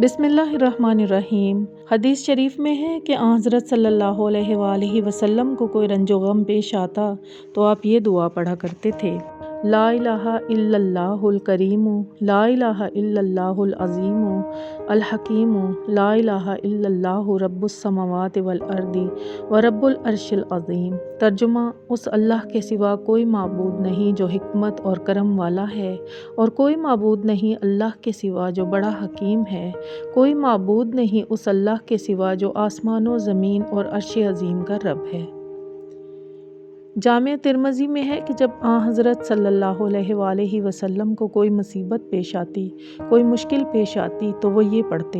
بسم اللہ الرحمن الرحیم۔ حدیث شریف میں ہے کہ حضرت صلی اللہ علیہ وآلہ وسلم کو کوئی رنج و غم پیش آتا تو آپ یہ دعا پڑھا کرتے تھے: لا الہ الا اللہ الکریم، لا الہ الا اللہ العظیم الحکیم، لا الہ الا اللہ رب السماوات والارض ورب العرش العظیم۔ ترجمہ: اس اللہ کے سوا کوئی معبود نہیں جو حکمت اور کرم والا ہے، اور کوئی معبود نہیں اللہ کے سوا جو بڑا حکیم ہے، کوئی معبود نہیں اس اللہ کے سوا جو آسمان و زمین اور عرش عظیم کا رب ہے۔ جامع ترمذی میں ہے کہ جب حضرت صلی اللہ علیہ وآلہ وسلم کو کوئی مصیبت پیش آتی، کوئی مشکل پیش آتی تو وہ یہ پڑھتے: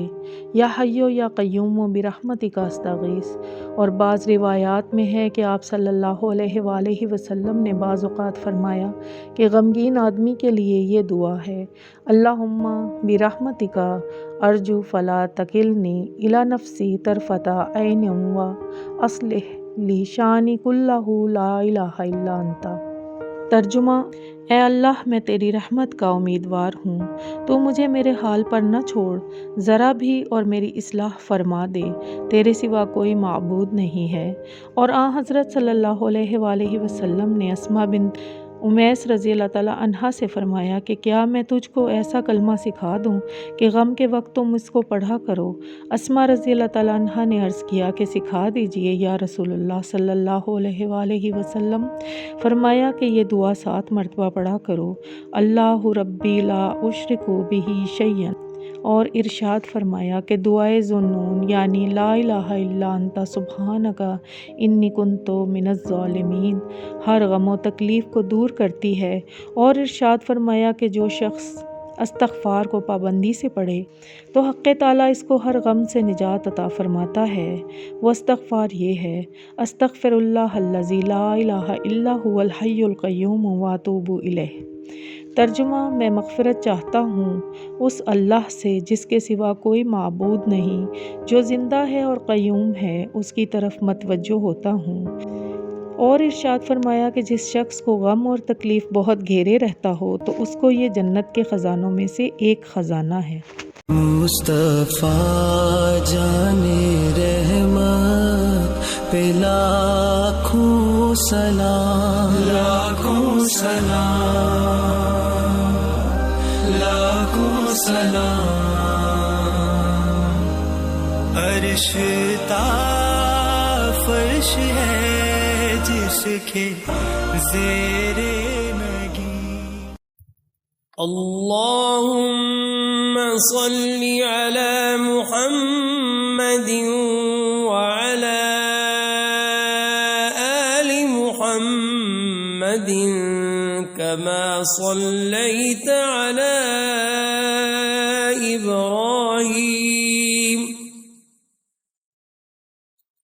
یا حی یا قیوم برحمتک استغیث۔ اور بعض روایات میں ہے کہ آپ صلی اللہ علیہ وآلہ وسلم نے بعض اوقات فرمایا کہ غمگین آدمی کے لیے یہ دعا ہے: اللہم برحمتک ارجو فلا تکلنی الی نفسی طرفۃ عین واصلح لی شانی کلہ لا الہ الا انت۔ ترجمہ: اے اللہ، میں تیری رحمت کا امیدوار ہوں، تو مجھے میرے حال پر نہ چھوڑ ذرا بھی اور میری اصلاح فرما دے، تیرے سوا کوئی معبود نہیں ہے۔ اور حضرت صلی اللہ علیہ وآلہ وسلم نے اسماء بنت امیس رضی اللہ تعالیٰ عنہا سے فرمایا کہ کیا میں تجھ کو ایسا کلمہ سکھا دوں کہ غم کے وقت تم اس کو پڑھا کرو؟ اسماء رضی اللہ تعالیٰ عنہا نے عرض کیا کہ سکھا دیجئے یا رسول اللہ صلی اللہ علیہ وآلہ وسلم۔ فرمایا کہ یہ دعا 7 مرتبہ پڑھا کرو: اللہ ربی لا اشرک بہ شیئا۔ اور ارشاد فرمایا کہ دعائے ذوالنون یعنی لا الہ الا انت سبحانک انی کنت من الظالمین ہر غم و تکلیف کو دور کرتی ہے۔ اور ارشاد فرمایا کہ جو شخص استغفار کو پابندی سے پڑھے تو حق تعالیٰ اس کو ہر غم سے نجات عطا فرماتا ہے۔ وہ استغفار یہ ہے: استغفر اللہ الذی لا الہ الا هو الحی القیوم واتوب الیہ۔ ترجمہ: میں مغفرت چاہتا ہوں اس اللہ سے جس کے سوا کوئی معبود نہیں، جو زندہ ہے اور قیوم ہے، اس کی طرف متوجہ ہوتا ہوں۔ اور ارشاد فرمایا کہ جس شخص کو غم اور تکلیف بہت گھیرے رہتا ہو تو اس کو یہ جنت کے خزانوں میں سے ایک خزانہ ہے۔ مصطفیٰ جان رحمت پہ لاکھوں سلام، لاکھوں سلام، لاکھوں سلام۔ عرش تا فرش ہے جس کے زیر نگی۔ اللہم صل علی محمد وعلی آل محمد کما صلیت علی ابراہیم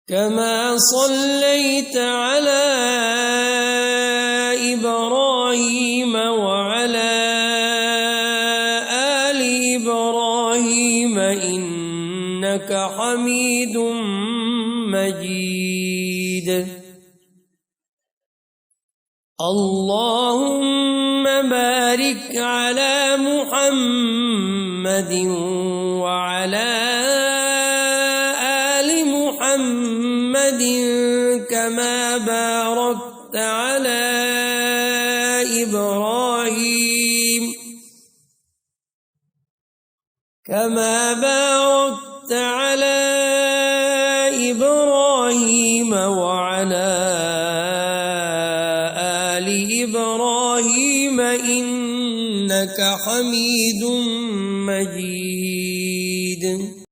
كما صليت على إبراهيم وعلى آل إبراهيم إنك حميد مجيد۔ اللهم بارك على محمد وعلى محمد كما باركت على إبراهيم وعلى آل إبراهيم إنك حميد مجيد۔